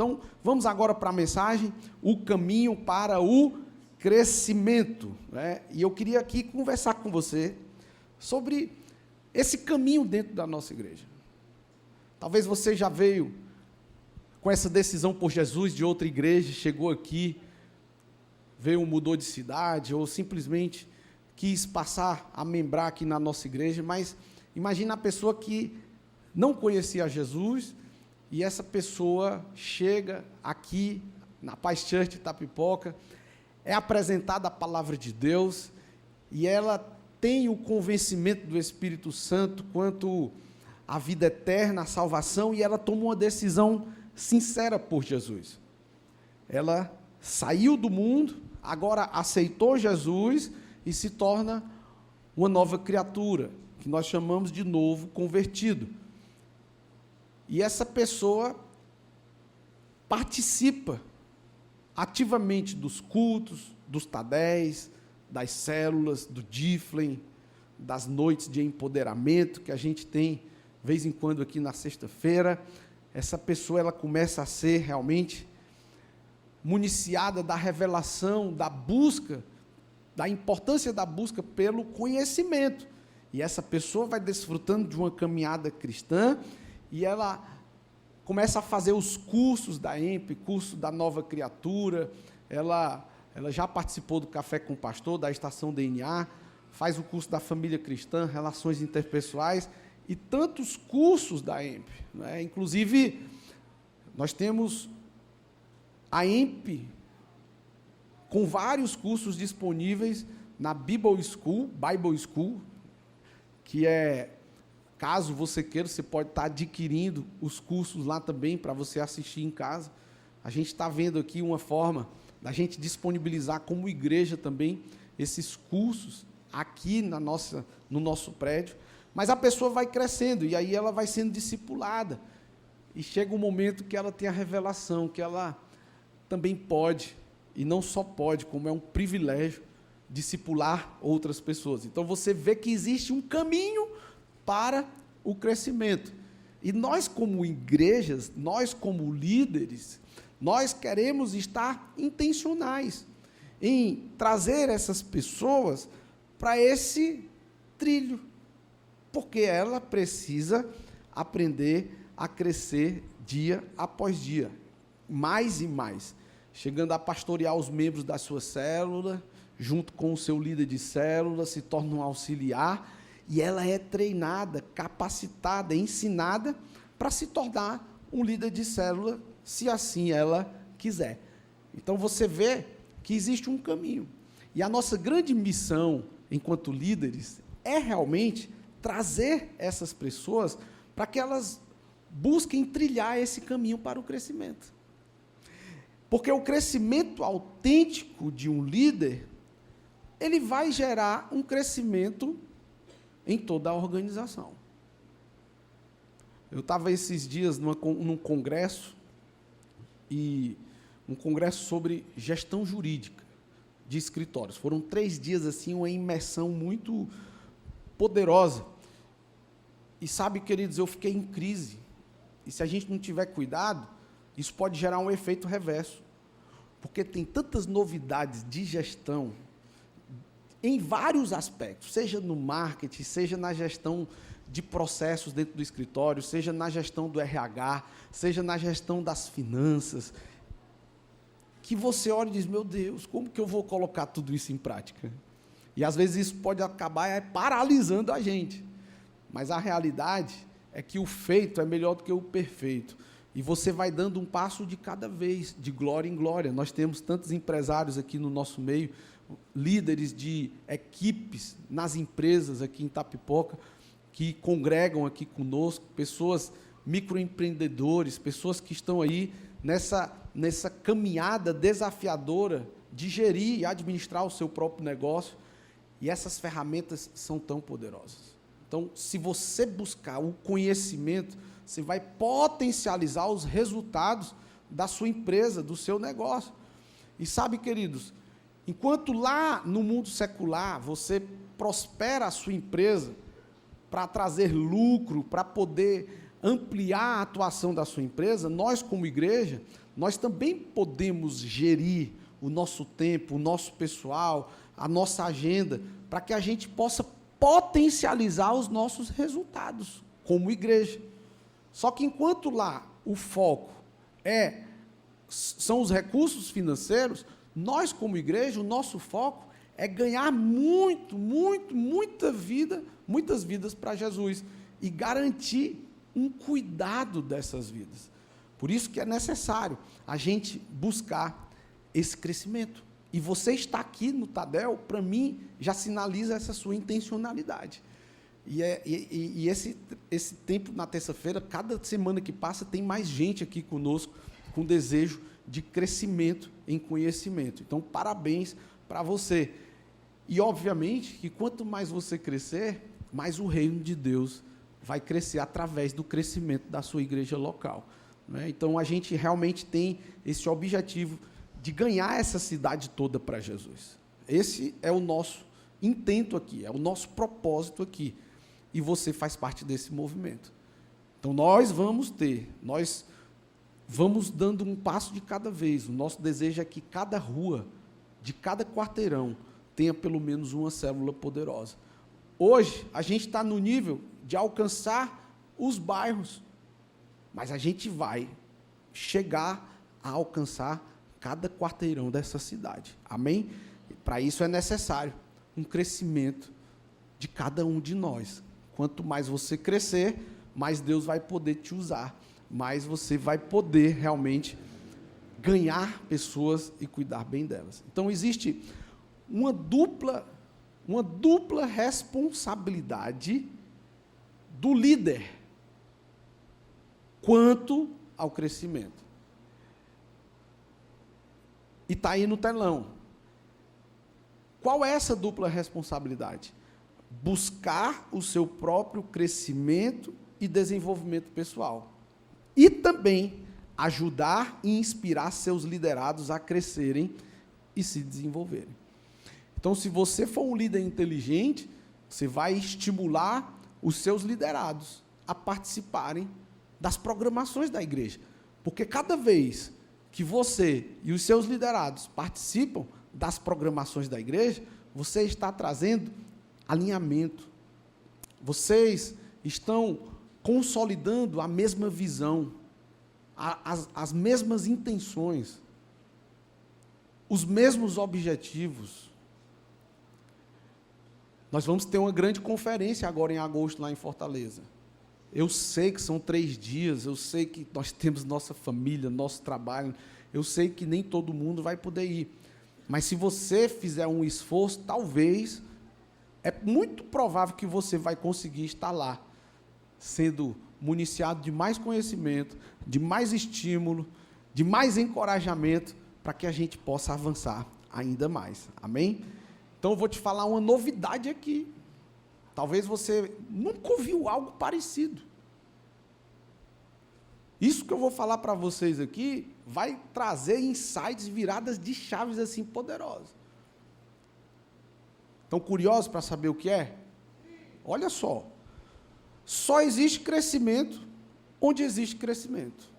Então, vamos agora para a mensagem, o caminho para o crescimento, né? E eu queria aqui conversar com você sobre esse caminho dentro da nossa igreja. Talvez você já veio com essa decisão por Jesus de outra igreja, chegou aqui, veio, mudou de cidade, ou simplesmente quis passar a membrar aqui na nossa igreja, mas imagina a pessoa que não conhecia Jesus, e essa pessoa chega aqui na Paz Church Itapipoca, é apresentada a palavra de Deus, e ela tem o convencimento do Espírito Santo quanto à vida eterna, à salvação, e ela toma uma decisão sincera por Jesus. Ela saiu do mundo, agora aceitou Jesus e se torna uma nova criatura, que nós chamamos de novo convertido. E essa pessoa participa ativamente dos cultos, dos tadéis, das células, do Diflem, das noites de empoderamento que a gente tem, de vez em quando, aqui na sexta-feira. Essa pessoa ela começa a ser realmente municiada da revelação, da busca, da importância da busca pelo conhecimento. E essa pessoa vai desfrutando de uma caminhada cristã, e ela começa a fazer os cursos da EMP, curso da nova criatura, ela já participou do Café com o Pastor, da Estação DNA, faz o curso da Família Cristã, Relações Interpessoais, e tantos cursos da EMP, né? Inclusive, nós temos a EMP com vários cursos disponíveis na Bible School, que é, caso você queira, você pode estar adquirindo os cursos lá também, para você assistir em casa. A gente está vendo aqui uma forma da gente disponibilizar como igreja também esses cursos aqui no nosso prédio, mas a pessoa vai crescendo, e aí ela vai sendo discipulada, e chega um momento que ela tem a revelação, que ela também pode, e não só pode, como é um privilégio, discipular outras pessoas. Então você vê que existe um caminho para o crescimento, e nós como igrejas, nós como líderes, nós queremos estar intencionais em trazer essas pessoas para esse trilho, porque ela precisa aprender a crescer dia após dia, mais e mais, chegando a pastorear os membros da sua célula, junto com o seu líder de célula, se torna um auxiliar, e ela é treinada, capacitada, ensinada para se tornar um líder de célula, se assim ela quiser. Então você vê que existe um caminho, e a nossa grande missão enquanto líderes é realmente trazer essas pessoas para que elas busquem trilhar esse caminho para o crescimento. Porque o crescimento autêntico de um líder, ele vai gerar um crescimento em toda a organização. Eu estava esses dias num congresso, e um congresso sobre gestão jurídica de escritórios. Foram 3 dias, assim, uma imersão muito poderosa. E sabe, queridos, eu fiquei em crise. E se a gente não tiver cuidado, isso pode gerar um efeito reverso. Porque tem tantas novidades de gestão em vários aspectos, seja no marketing, seja na gestão de processos dentro do escritório, seja na gestão do RH, seja na gestão das finanças, que você olha e diz, meu Deus, como que eu vou colocar tudo isso em prática? E, às vezes, isso pode acabar paralisando a gente. Mas a realidade é que o feito é melhor do que o perfeito. E você vai dando um passo de cada vez, de glória em glória. Nós temos tantos empresários aqui no nosso meio, líderes de equipes nas empresas aqui em Itapipoca, que congregam aqui conosco, pessoas microempreendedores, pessoas que estão aí nessa caminhada desafiadora de gerir e administrar o seu próprio negócio, e essas ferramentas são tão poderosas. Então, se você buscar o conhecimento, você vai potencializar os resultados da sua empresa, do seu negócio. E sabe, queridos, enquanto lá no mundo secular você prospera a sua empresa para trazer lucro, para poder ampliar a atuação da sua empresa, nós, como igreja, nós também podemos gerir o nosso tempo, o nosso pessoal, a nossa agenda, para que a gente possa potencializar os nossos resultados como igreja. Só que enquanto lá o foco são os recursos financeiros, nós como igreja, o nosso foco é ganhar muitas vidas para Jesus e garantir um cuidado dessas vidas. Por isso que é necessário a gente buscar esse crescimento. E você está aqui no Tadel, para mim, já sinaliza essa sua intencionalidade. E esse tempo na terça-feira, cada semana que passa, tem mais gente aqui conosco com desejo de crescimento em conhecimento. Então, parabéns para você. E, obviamente, que quanto mais você crescer, mais o reino de Deus vai crescer através do crescimento da sua igreja local, né? Então, a gente realmente tem esse objetivo de ganhar essa cidade toda para Jesus. Esse é o nosso intento aqui, é o nosso propósito aqui. E você faz parte desse movimento. Então, nós vamos dando um passo de cada vez. O nosso desejo é que cada rua, de cada quarteirão, tenha pelo menos uma célula poderosa. Hoje, a gente está no nível de alcançar os bairros, mas a gente vai chegar a alcançar cada quarteirão dessa cidade. Amém? Para isso é necessário um crescimento de cada um de nós. Quanto mais você crescer, mais Deus vai poder te usar, mais você vai poder realmente ganhar pessoas e cuidar bem delas. Então, existe uma dupla responsabilidade do líder quanto ao crescimento. E está aí no telão. Qual é essa dupla responsabilidade? Buscar o seu próprio crescimento e desenvolvimento pessoal. E também ajudar e inspirar seus liderados a crescerem e se desenvolverem. Então, se você for um líder inteligente, você vai estimular os seus liderados a participarem das programações da igreja. Porque cada vez que você e os seus liderados participam das programações da igreja, você está trazendo alinhamento. Vocês estão consolidando a mesma visão, as mesmas intenções, os mesmos objetivos. Nós vamos ter uma grande conferência agora em agosto, lá em Fortaleza. Eu sei que são 3 dias, eu sei que nós temos nossa família, nosso trabalho, eu sei que nem todo mundo vai poder ir. Mas se você fizer um esforço, talvez, é muito provável que você vai conseguir estar lá, sendo municiado de mais conhecimento, de mais estímulo, de mais encorajamento, para que a gente possa avançar ainda mais. Amém? Então, eu vou te falar uma novidade aqui. Talvez você nunca ouviu algo parecido. Isso que eu vou falar para vocês aqui vai trazer insights, viradas de chaves assim poderosas. Estão curiosos para saber o que é? Olha só. Só existe crescimento onde existe crescimento.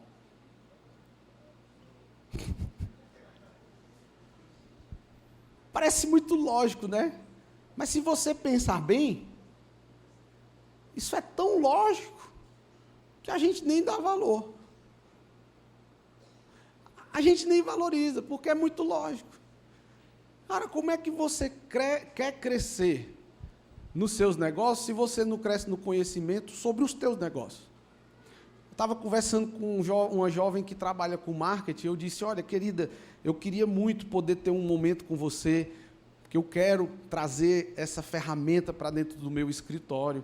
Parece muito lógico, né? Mas se você pensar bem, isso é tão lógico que a gente nem dá valor. A gente nem valoriza, porque é muito lógico. Cara, como é que você quer crescer nos seus negócios se você não cresce no conhecimento sobre os teus negócios? Eu estava conversando com uma jovem que trabalha com marketing, eu disse, olha, querida, eu queria muito poder ter um momento com você, porque eu quero trazer essa ferramenta para dentro do meu escritório.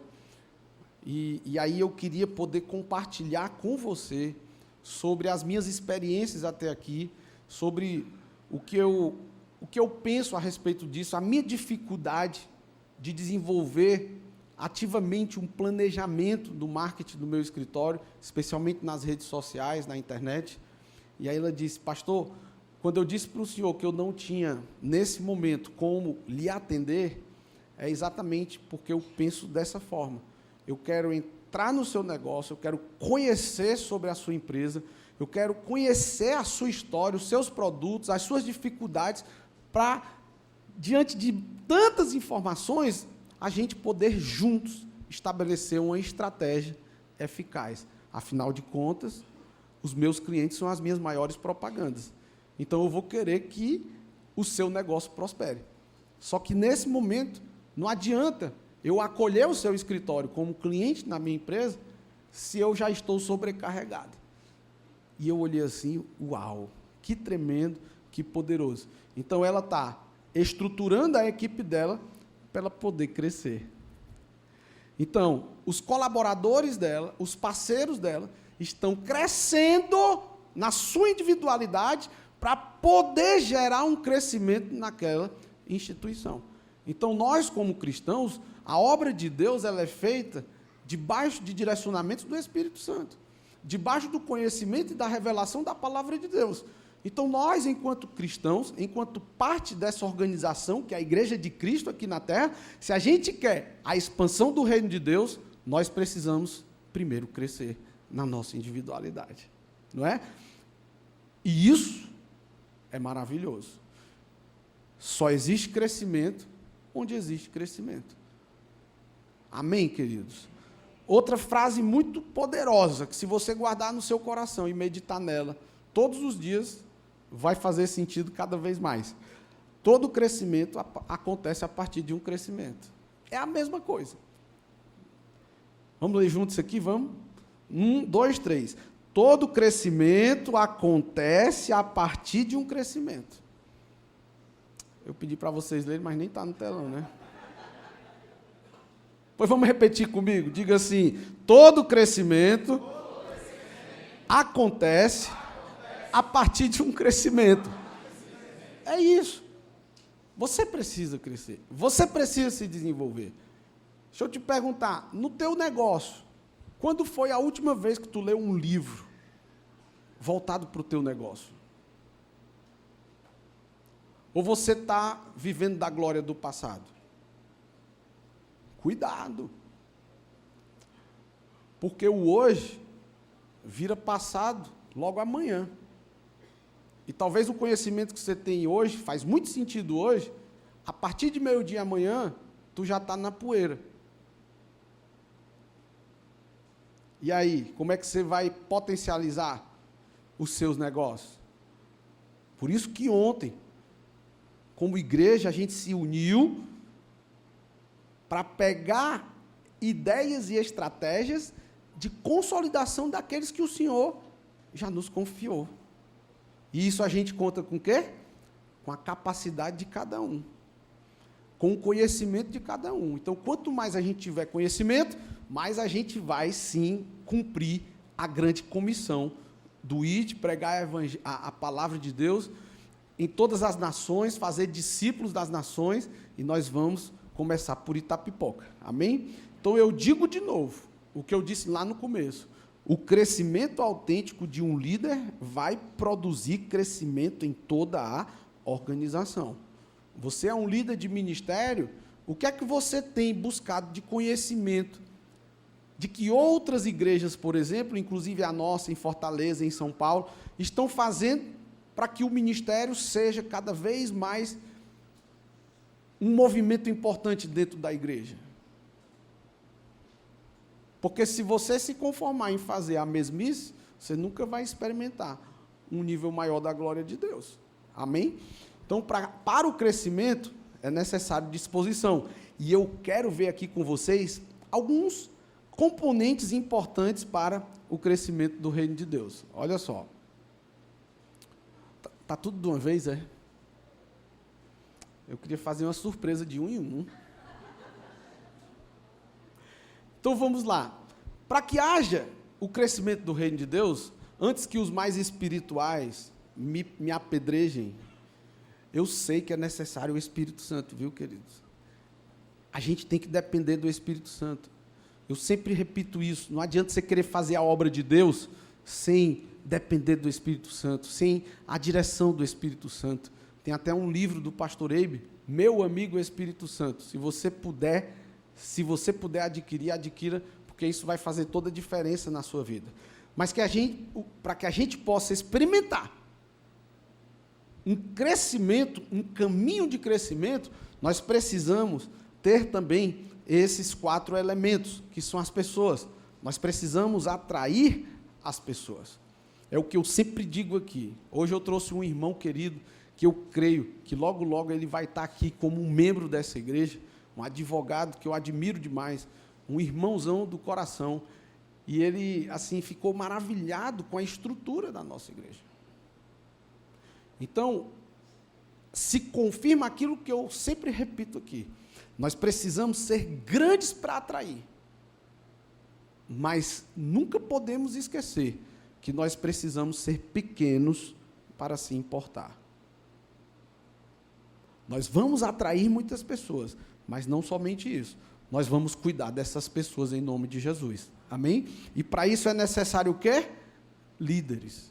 E aí eu queria poder compartilhar com você sobre as minhas experiências até aqui, sobre o que eu penso a respeito disso, a minha dificuldade de desenvolver ativamente um planejamento do marketing do meu escritório, especialmente nas redes sociais, na internet. E aí ela disse, pastor, quando eu disse para o senhor que eu não tinha, nesse momento, como lhe atender, é exatamente porque eu penso dessa forma. Eu quero entrar no seu negócio, eu quero conhecer sobre a sua empresa, eu quero conhecer a sua história, os seus produtos, as suas dificuldades, para, diante de tantas informações, a gente poder juntos estabelecer uma estratégia eficaz. Afinal de contas, os meus clientes são as minhas maiores propagandas. Então, eu vou querer que o seu negócio prospere. Só que, nesse momento, não adianta eu acolher o seu escritório como cliente na minha empresa se eu já estou sobrecarregado. E eu olhei assim, uau, que tremendo, que poderoso. Então, ela está estruturando a equipe dela para ela poder crescer. Então, os colaboradores dela, os parceiros dela, estão crescendo na sua individualidade para poder gerar um crescimento naquela instituição. Então, nós, como cristãos, a obra de Deus ela é feita debaixo de direcionamentos do Espírito Santo, debaixo do conhecimento e da revelação da palavra de Deus. Então, nós, enquanto cristãos, enquanto parte dessa organização, que é a Igreja de Cristo aqui na Terra, se a gente quer a expansão do reino de Deus, nós precisamos primeiro crescer na nossa individualidade, não é? E isso é maravilhoso. Só existe crescimento onde existe crescimento. Amém, queridos? Outra frase muito poderosa, que se você guardar no seu coração e meditar nela todos os dias, vai fazer sentido cada vez mais. Todo crescimento acontece a partir de um crescimento. É a mesma coisa. Vamos ler juntos isso aqui? Vamos? 1, 2, 3. Todo crescimento acontece a partir de um crescimento. Eu pedi para vocês lerem, mas nem está no telão, né? Pois vamos repetir comigo? Diga assim, todo crescimento acontece a partir de um crescimento. É isso. Você precisa crescer. Você precisa se desenvolver. Deixa eu te perguntar, no teu negócio, quando foi a última vez que tu leu um livro voltado para o teu negócio? Ou você está vivendo da glória do passado? Cuidado. Porque o hoje vira passado logo amanhã. E talvez o conhecimento que você tem hoje, faz muito sentido hoje, a partir de meio-dia amanhã, tu já está na poeira. E aí, como é que você vai potencializar os seus negócios? Por isso que ontem, como igreja, a gente se uniu para pegar ideias e estratégias de consolidação daqueles que o Senhor já nos confiou. E isso a gente conta com o quê? Com a capacidade de cada um. Com o conhecimento de cada um. Então, quanto mais a gente tiver conhecimento, mais a gente vai, sim, cumprir a grande comissão do ir de pregar a palavra de Deus em todas as nações, fazer discípulos das nações, e nós vamos começar por Itapipoca. Amém? Então, eu digo de novo o que eu disse lá no começo. O crescimento autêntico de um líder vai produzir crescimento em toda a organização. Você é um líder de ministério, o que é que você tem buscado de conhecimento? De que outras igrejas, por exemplo, inclusive a nossa em Fortaleza, em São Paulo, estão fazendo para que o ministério seja cada vez mais um movimento importante dentro da igreja. Porque se você se conformar em fazer a mesmice, você nunca vai experimentar um nível maior da glória de Deus. Amém? Então, para o crescimento, é necessário disposição. E eu quero ver aqui com vocês alguns componentes importantes para o crescimento do reino de Deus. Olha só. Tá tudo de uma vez, é? Eu queria fazer uma surpresa de um em um. Então, vamos lá. Para que haja o crescimento do reino de Deus, antes que os mais espirituais me apedrejem, eu sei que é necessário o Espírito Santo, viu, queridos? A gente tem que depender do Espírito Santo. Eu sempre repito isso, não adianta você querer fazer a obra de Deus sem depender do Espírito Santo, sem a direção do Espírito Santo. Tem até um livro do pastor Eibe, Meu Amigo Espírito Santo. Se você puder adquirir, adquira, porque isso vai fazer toda a diferença na sua vida. Mas para que a gente possa experimentar um crescimento, um caminho de crescimento, nós precisamos ter também esses 4 elementos, que são as pessoas. Nós precisamos atrair as pessoas. É o que eu sempre digo aqui. Hoje eu trouxe um irmão querido, que eu creio que logo, logo ele vai estar aqui como um membro dessa igreja, um advogado que eu admiro demais, um irmãozão do coração, e ele, assim, ficou maravilhado com a estrutura da nossa igreja. Então, se confirma aquilo que eu sempre repito aqui, nós precisamos ser grandes para atrair, mas nunca podemos esquecer que nós precisamos ser pequenos para se importar. Nós vamos atrair muitas pessoas, mas não somente isso, nós vamos cuidar dessas pessoas em nome de Jesus, amém? E para isso é necessário o quê? Líderes,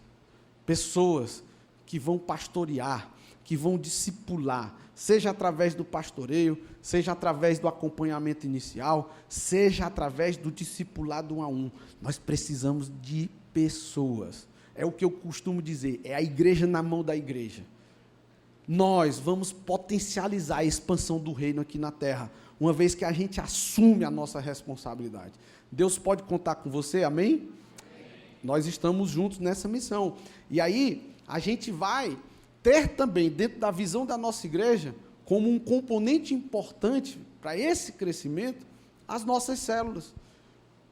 pessoas que vão pastorear, que vão discipular, seja através do pastoreio, seja através do acompanhamento inicial, seja através do discipulado 1 a 1. Nós precisamos de pessoas. É o que eu costumo dizer, é a igreja na mão da igreja. Nós vamos potencializar a expansão do reino aqui na terra, uma vez que a gente assume a nossa responsabilidade. Deus pode contar com você, amém? Amém. Nós estamos juntos nessa missão. E aí, a gente vai ter também, dentro da visão da nossa igreja, como um componente importante para esse crescimento, as nossas células,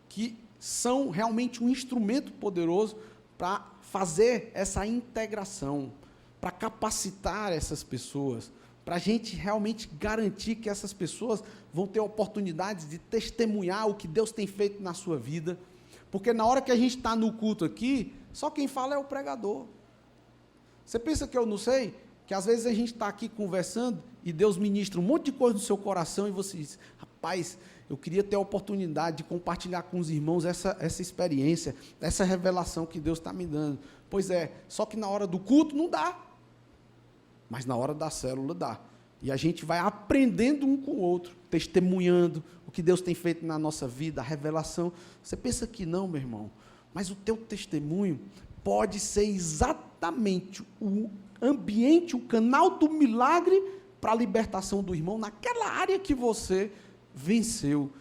que são realmente um instrumento poderoso para fazer essa integração, para capacitar essas pessoas, para a gente realmente garantir que essas pessoas vão ter oportunidades de testemunhar o que Deus tem feito na sua vida, porque na hora que a gente está no culto aqui, só quem fala é o pregador. Você pensa que eu não sei? Que às vezes a gente está aqui conversando e Deus ministra um monte de coisa no seu coração e você diz, rapaz, eu queria ter a oportunidade de compartilhar com os irmãos essa experiência, essa revelação que Deus está me dando. Pois é, só que na hora do culto não dá, mas na hora da célula dá. E a gente vai aprendendo um com o outro, testemunhando o que Deus tem feito na nossa vida, a revelação. Você pensa que não, meu irmão, mas o teu testemunho pode ser exatamente o ambiente, o canal do milagre para a libertação do irmão naquela área que você venceu.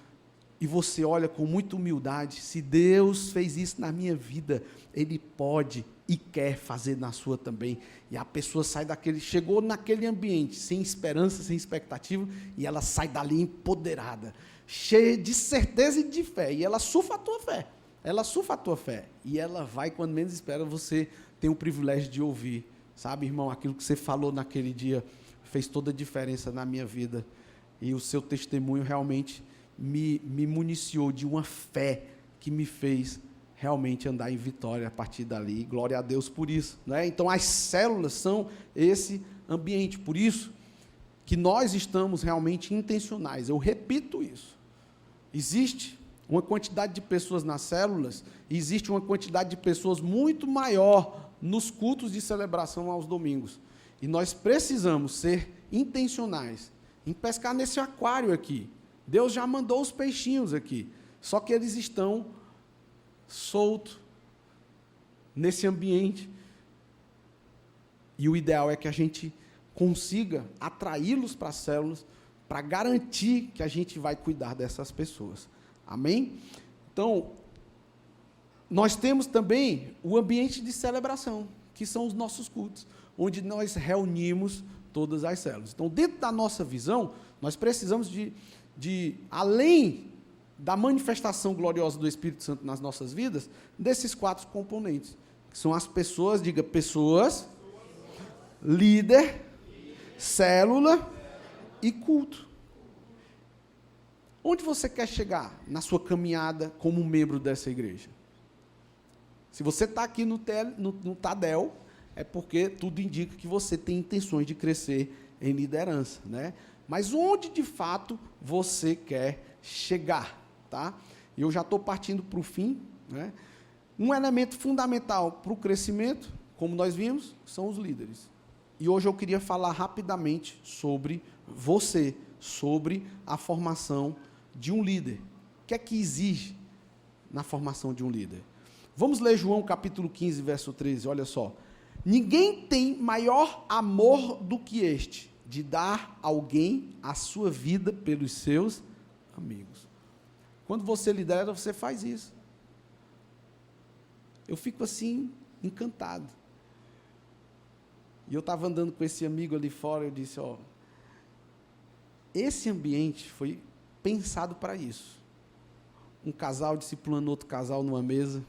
E você olha com muita humildade, se Deus fez isso na minha vida, Ele pode e quer fazer na sua também. E a pessoa sai chegou naquele ambiente, sem esperança, sem expectativa, e ela sai dali empoderada, cheia de certeza e de fé, e ela surfa a tua fé. Ela surfa a tua fé, e ela vai, quando menos espera, você tem o privilégio de ouvir. Sabe, irmão, aquilo que você falou naquele dia fez toda a diferença na minha vida, e o seu testemunho realmente me municiou de uma fé que me fez realmente andar em vitória a partir dali, e glória a Deus por isso, né? Então, as células são esse ambiente, por isso que nós estamos realmente intencionais, eu repito isso, existe uma quantidade de pessoas nas células, e existe uma quantidade de pessoas muito maior nos cultos de celebração aos domingos. E nós precisamos ser intencionais em pescar nesse aquário aqui. Deus já mandou os peixinhos aqui, só que eles estão soltos nesse ambiente. E o ideal é que a gente consiga atraí-los para as células, para garantir que a gente vai cuidar dessas pessoas. Amém? Então, nós temos também o ambiente de celebração, que são os nossos cultos, onde nós reunimos todas as células. Então, dentro da nossa visão, nós precisamos de além da manifestação gloriosa do Espírito Santo nas nossas vidas, desses 4 componentes, que são as pessoas, diga, pessoas, líder, célula e culto. Onde você quer chegar na sua caminhada como membro dessa igreja? Se você está aqui no Tadel, é porque tudo indica que você tem intenções de crescer em liderança, né? Mas onde, de fato, você quer chegar, tá? Eu já estou partindo para o fim, né? Um elemento fundamental para o crescimento, como nós vimos, são os líderes. E hoje eu queria falar rapidamente sobre você, sobre a formação de um líder. O que é que exige na formação de um líder. Vamos ler João capítulo 15, verso 13, olha só. Ninguém tem maior amor do que este, de dar a alguém a sua vida pelos seus amigos. Quando você lidera, você faz isso. Eu fico assim, encantado. E eu estava andando com esse amigo ali fora, eu disse, ó, esse ambiente foi pensado para isso. Um casal discipulando outro casal numa mesa,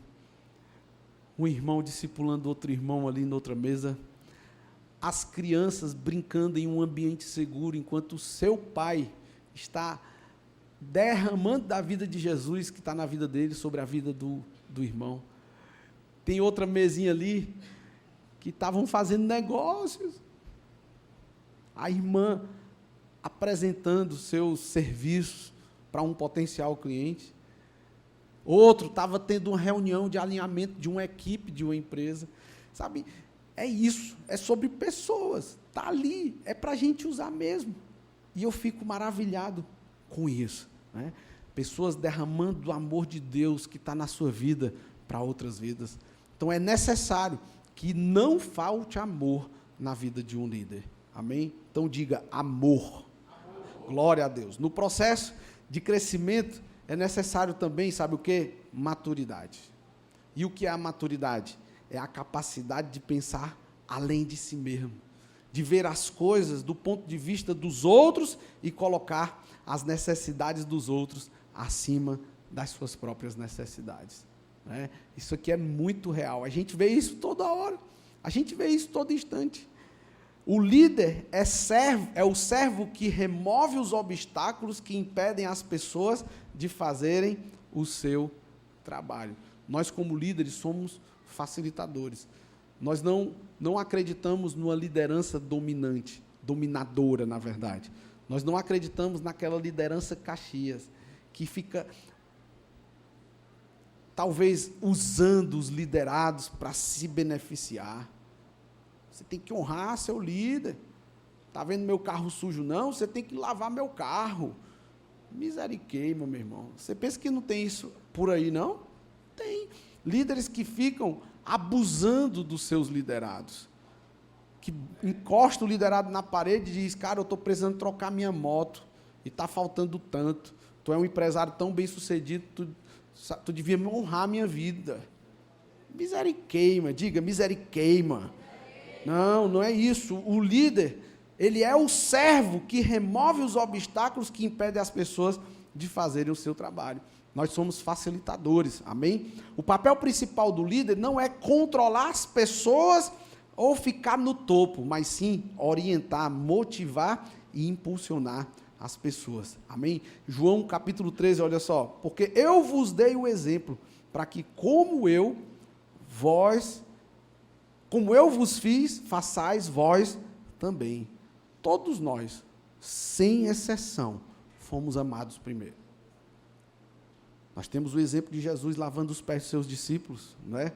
um irmão discipulando outro irmão ali noutra mesa, as crianças brincando em um ambiente seguro, enquanto o seu pai está derramando da vida de Jesus, que está na vida dele, sobre a vida do irmão. Tem outra mesinha ali, que estavam fazendo negócios. A irmã apresentando seus serviços para um potencial cliente. Outro estava tendo uma reunião de alinhamento de uma equipe, de uma empresa. Sabe, é isso, é sobre pessoas. Está ali, é para a gente usar mesmo. E eu fico maravilhado com isso. Né? Pessoas derramando o amor de Deus que está na sua vida para outras vidas. Então é necessário que não falte amor na vida de um líder. Amém? Então diga amor. Glória a Deus. No processo de crescimento é necessário também, sabe o quê? Maturidade. E o que é a maturidade? É a capacidade de pensar além de si mesmo, de ver as coisas do ponto de vista dos outros e colocar as necessidades dos outros acima das suas próprias necessidades. Né? Isso aqui é muito real. A gente vê isso toda hora. A gente vê isso todo instante. O líder é o servo que remove os obstáculos que impedem as pessoas de fazerem o seu trabalho. Nós, como líderes, somos facilitadores. Nós não acreditamos numa liderança dominante, dominadora, na verdade. Nós não acreditamos naquela liderança Caxias, que fica, talvez, usando os liderados para se beneficiar. Você tem que honrar seu líder. Está vendo meu carro sujo? Não, você tem que lavar meu carro. Misericórdia, meu irmão. Você pensa que não tem isso por aí, não? Tem. Líderes que ficam abusando dos seus liderados. Que encostam o liderado na parede e diz, cara, eu estou precisando trocar minha moto. E está faltando tanto. Tu é um empresário tão bem sucedido, tu devia me honrar a minha vida. Misericórdia, diga misericórdia. Não é isso. O líder, ele é o servo que remove os obstáculos que impedem as pessoas de fazerem o seu trabalho. Nós somos facilitadores, amém? O papel principal do líder não é controlar as pessoas ou ficar no topo, mas sim orientar, motivar e impulsionar as pessoas, amém? João capítulo 13, olha só, porque eu vos dei o exemplo, para que como eu vos fiz, façais vós também. Todos nós, sem exceção, fomos amados primeiro. Nós temos o exemplo de Jesus lavando os pés dos seus discípulos, não é?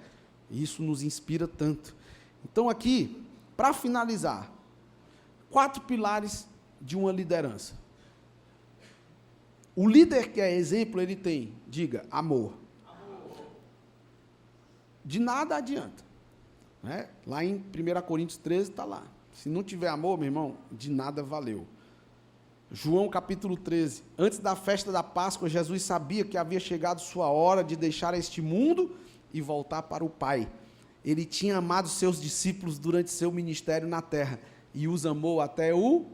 E isso nos inspira tanto. Então aqui, para finalizar, 4 pilares de uma liderança. O líder que é exemplo, ele tem, diga, amor. De nada adianta. Né? Lá em 1 Coríntios 13 está lá. Se não tiver amor, meu irmão, de nada valeu. João capítulo 13. Antes da festa da Páscoa, Jesus sabia que havia chegado sua hora de deixar este mundo e voltar para o Pai. Ele tinha amado seus discípulos durante seu ministério na terra e os amou até o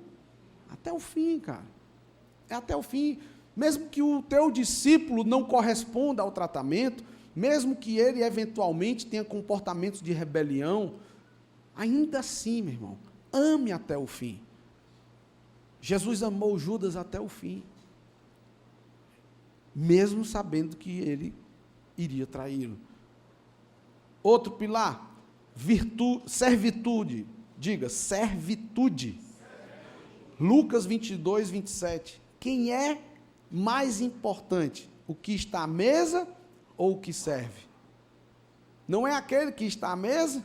fim, cara. É até o fim. Mesmo que o teu discípulo não corresponda ao tratamento, mesmo que ele eventualmente tenha comportamentos de rebelião, ainda assim, meu irmão, ame até o fim. Jesus amou Judas até o fim, mesmo sabendo que ele iria traí-lo. Outro pilar, servitude. Diga, servitude. Lucas 22, 27. Quem é mais importante? O que está à mesa ou o que serve? Não é aquele que está à mesa,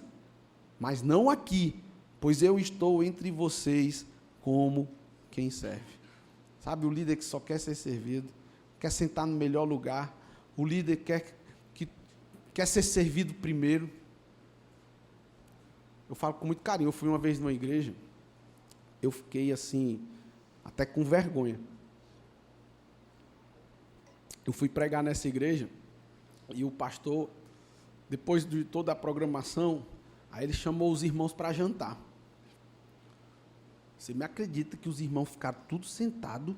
mas não aqui, pois eu estou entre vocês como quem serve. Sabe, o líder que só quer ser servido, quer sentar no melhor lugar, o líder quer quer ser servido primeiro. Eu falo com muito carinho. Eu fui uma vez numa igreja, eu fiquei assim, até com vergonha. Eu fui pregar nessa igreja e o pastor, depois de toda a programação, aí ele chamou os irmãos para jantar. Você me acredita que os irmãos ficaram tudo sentados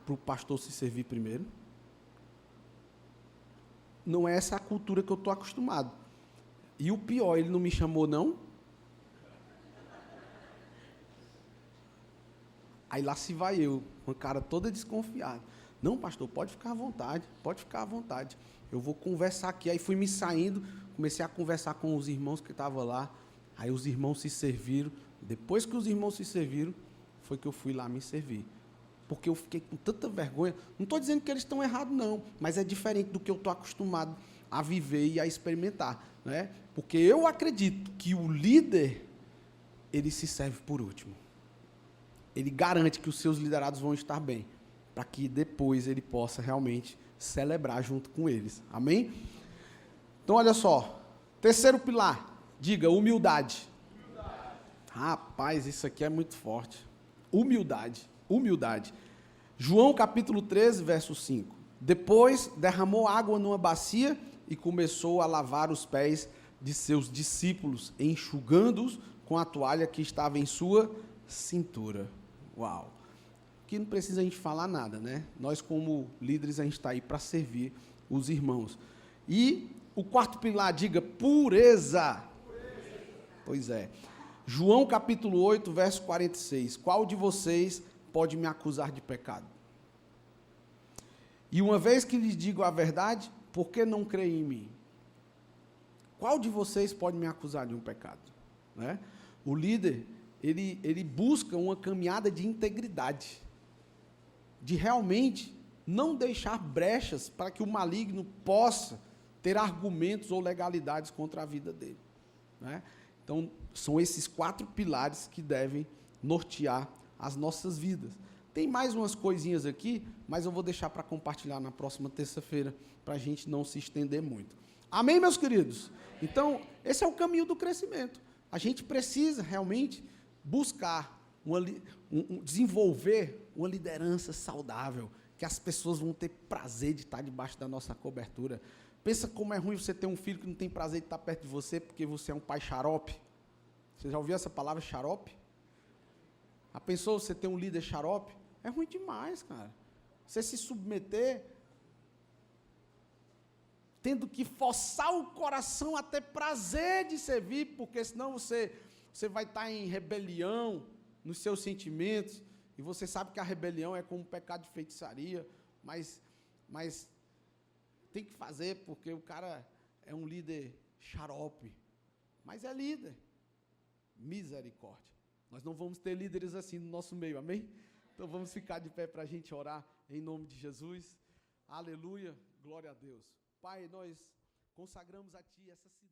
para o pastor se servir primeiro? Não é essa a cultura que eu estou acostumado. E o pior, ele não me chamou, não? Aí lá se vai eu, com a cara toda desconfiada. Não, pastor, pode ficar à vontade, pode ficar à vontade. Eu vou conversar aqui. Aí fui me saindo, comecei a conversar com os irmãos que estavam lá. Aí os irmãos se serviram. Depois que os irmãos se serviram, foi que eu fui lá me servir. Porque eu fiquei com tanta vergonha. Não estou dizendo que eles estão errados, não, mas é diferente do que eu estou acostumado a viver e a experimentar, né? Porque eu acredito que o líder, ele se serve por último. Ele garante que os seus liderados vão estar bem, para que depois ele possa realmente celebrar junto com eles. Amém? Então, olha só. Terceiro pilar, diga, humildade. Rapaz, isso aqui é muito forte. Humildade. João capítulo 13, verso 5. Depois derramou água numa bacia e começou a lavar os pés de seus discípulos, enxugando-os com a toalha que estava em sua cintura. Uau! Aqui não precisa a gente falar nada, né? Nós, como líderes, a gente está aí para servir os irmãos. E o quarto pilar, diga, pureza. Pois é. João capítulo 8, verso 46. Qual de vocês pode me acusar de pecado? E uma vez que lhes digo a verdade, por que não creem em mim? Qual de vocês pode me acusar de um pecado? Né? O líder, ele busca uma caminhada de integridade, de realmente não deixar brechas para que o maligno possa ter argumentos ou legalidades contra a vida dele. Né? Então, são esses 4 pilares que devem nortear as nossas vidas. Tem mais umas coisinhas aqui, mas eu vou deixar para compartilhar na próxima terça-feira, para a gente não se estender muito. Amém, meus queridos? Então, esse é o caminho do crescimento. A gente precisa realmente buscar, desenvolver uma liderança saudável, que as pessoas vão ter prazer de estar debaixo da nossa cobertura. Pensa como é ruim você ter um filho que não tem prazer de estar perto de você, porque você é um pai xarope. Você já ouviu essa palavra xarope? A pessoa, você ter um líder xarope, é ruim demais, cara. Você se submeter, tendo que forçar o coração a ter prazer de servir, porque senão você vai estar em rebelião nos seus sentimentos, e você sabe que a rebelião é como um pecado de feitiçaria, mas tem que fazer, porque o cara é um líder xarope, mas é líder. Misericórdia. Nós não vamos ter líderes assim no nosso meio, amém? Então vamos ficar de pé para a gente orar em nome de Jesus. Aleluia, glória a Deus. Pai, nós consagramos a Ti essa cidade.